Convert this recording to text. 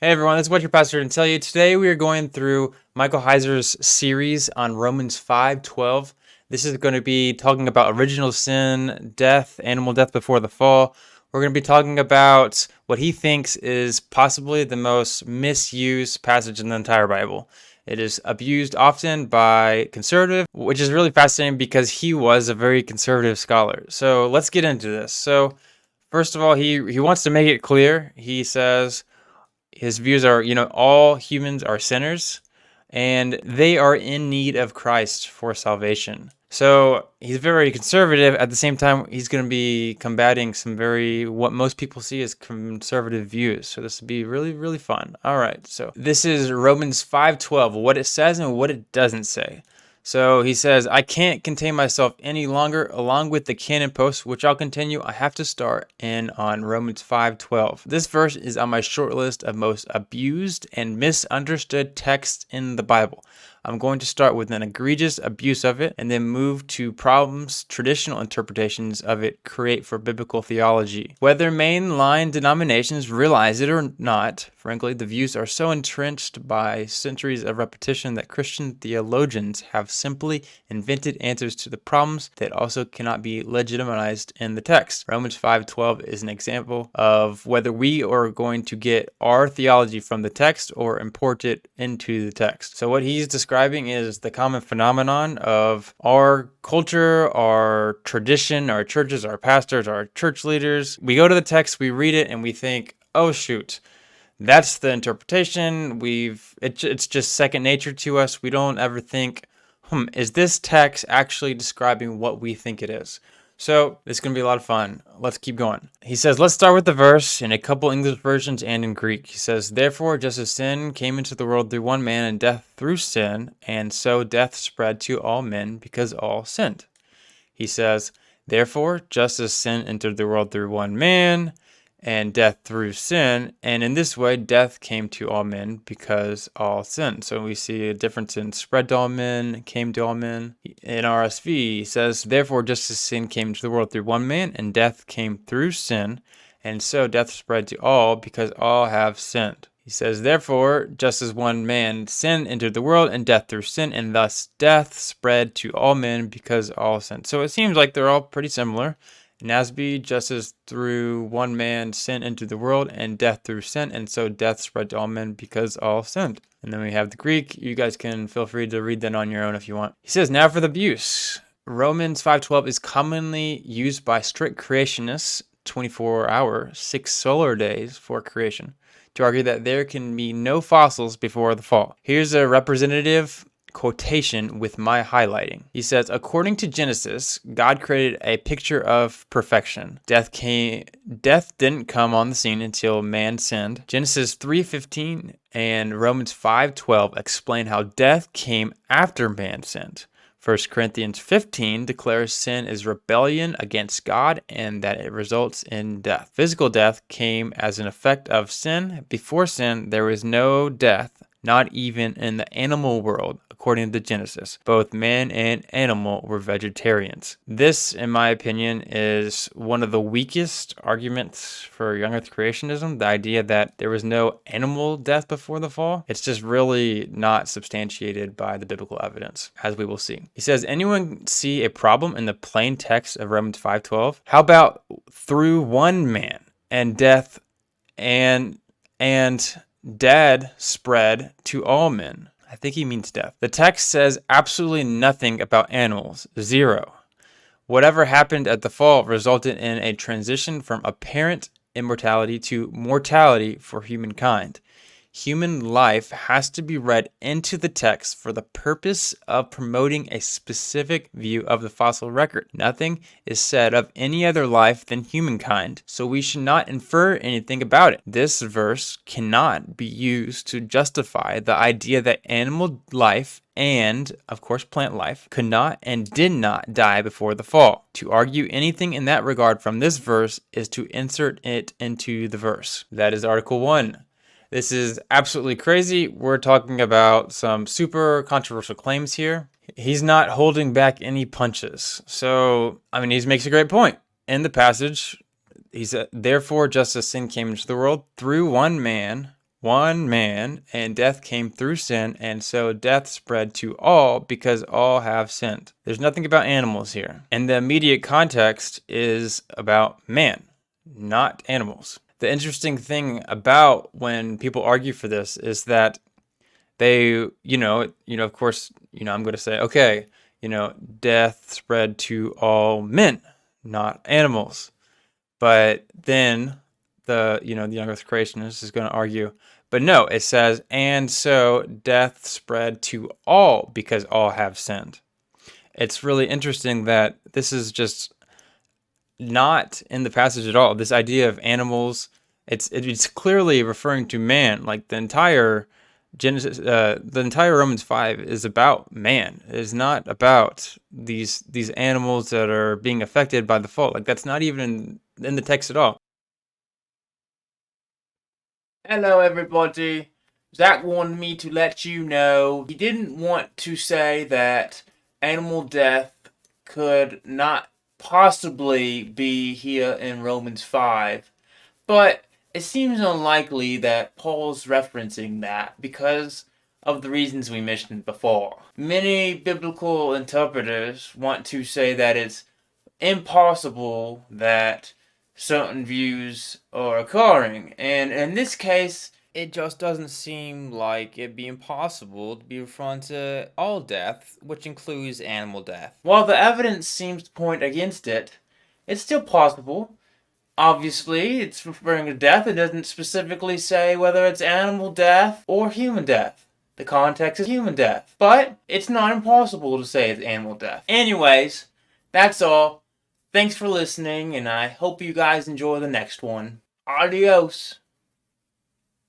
Hey everyone, this is what your pastor can tell you. Today we are going through Michael Heiser's series on Romans 5:12. This is going to be talking about original sin, death, animal death before the fall. We're going to be talking about what he thinks is possibly the most misused passage in the entire Bible. It is abused often by conservative, which is really fascinating because he was a very conservative scholar. So let's get into this. So first of all, he wants to make it clear. He says his views are, all humans are sinners and they are in need of Christ for salvation. So he's very conservative. At the same time, he's going to be combating some what most people see as conservative views. So this will be really, really fun. All right. So this is Romans 5:12, what it says and what it doesn't say. So he says, I can't contain myself any longer. Along with the canon post, which I'll continue, I have to start in on Romans 5:12. This verse is on my short list of most abused and misunderstood texts in the Bible. I'm going to start with an egregious abuse of it and then move to problems traditional interpretations of it create for biblical theology. Whether mainline denominations realize it or not, frankly, the views are so entrenched by centuries of repetition that Christian theologians have simply invented answers to the problems that also cannot be legitimized in the text. Romans 5:12 is an example of whether we are going to get our theology from the text or import it into the text. So what he's describing is the common phenomenon of our culture, our tradition, our churches, our pastors, our church leaders. We go to the text, we read it, and we think, oh shoot, that's the interpretation. It's just second nature to us. We don't ever think, is this text actually describing what we think it is? So this is going to be a lot of fun. Let's keep going. He says, let's start with the verse in a couple English versions and in Greek. He says, therefore, just as sin came into the world through one man and death through sin, and so death spread to all men because all sinned. He says, therefore, just as sin entered the world through one man, and death through sin, and in this way death came to all men because all sinned. So we see a difference in spread to all men, came to all men. In RSV, he says, therefore just as sin came into the world through one man, and death came through sin, and so death spread to all because all have sinned. He says, therefore, just as one man sin entered the world, and death through sin, and thus death spread to all men because all sinned. So it seems like they're all pretty similar. Nasby, just as through one man sin entered the world, and death through sin, and so death spread to all men because all sinned. And then we have the Greek. You guys can feel free to read that on your own if you want. He says, now for the abuse. Romans 5:12 is commonly used by strict creationists, 24-hour, 6 solar days for creation, to argue that there can be no fossils before the fall. Here's a representative quotation with my highlighting. He says, according to Genesis, God created a picture of perfection. Death didn't come on the scene until man sinned. Genesis 3:15 and Romans 5:12 explain how death came after man sinned. 1 Corinthians 15 declares sin is rebellion against God and that it results in death. Physical death came as an effect of sin. Before sin, there was no death, not even in the animal world, according to Genesis. Both man and animal were vegetarians. This, in my opinion, is one of the weakest arguments for young earth creationism, the idea that there was no animal death before the fall. It's just really not substantiated by the biblical evidence, as we will see. He says, anyone see a problem in the plain text of Romans 5:12? How about through one man and death and dead spread to all men? I think he means death. The text says absolutely nothing about animals. Zero. Whatever happened at the fall resulted in a transition from apparent immortality to mortality for humankind. Human life has to be read into the text for the purpose of promoting a specific view of the fossil record. Nothing is said of any other life than humankind, so we should not infer anything about it. This verse cannot be used to justify the idea that animal life and, of course, plant life could not and did not die before the fall. To argue anything in that regard from this verse is to insert it into the verse. That is Article 1. This is absolutely crazy. We're talking about some super controversial claims here. He's not holding back any punches. So, he makes a great point. In the passage, he said, therefore, just as sin came into the world through one man, one man, and death came through sin, and so death spread to all because all have sinned. There's nothing about animals here. And the immediate context is about man, not animals. The interesting thing about when people argue for this is that they, of course, I'm going to say, okay, death spread to all men, not animals. But then the young earth creationist is going to argue, but no, it says, and so death spread to all because all have sinned. It's really interesting that this is just not in the passage at all. This idea of animals, it's clearly referring to man. Like the entire Romans 5 is about man. It is not about these animals that are being affected by the fall. Like that's not even in the text at all. Hello, everybody. Zach wanted me to let you know he didn't want to say that animal death could not possibly be here in Romans 5, but it seems unlikely that Paul's referencing that because of the reasons we mentioned before. Many biblical interpreters want to say that it's impossible that certain views are occurring. And in this case, it just doesn't seem like it'd be impossible to be referring to all death, which includes animal death. While the evidence seems to point against it, it's still possible. Obviously, it's referring to death. It doesn't specifically say whether it's animal death or human death. The context is human death. But it's not impossible to say it's animal death. Anyways, that's all. Thanks for listening, and I hope you guys enjoy the next one. Adios.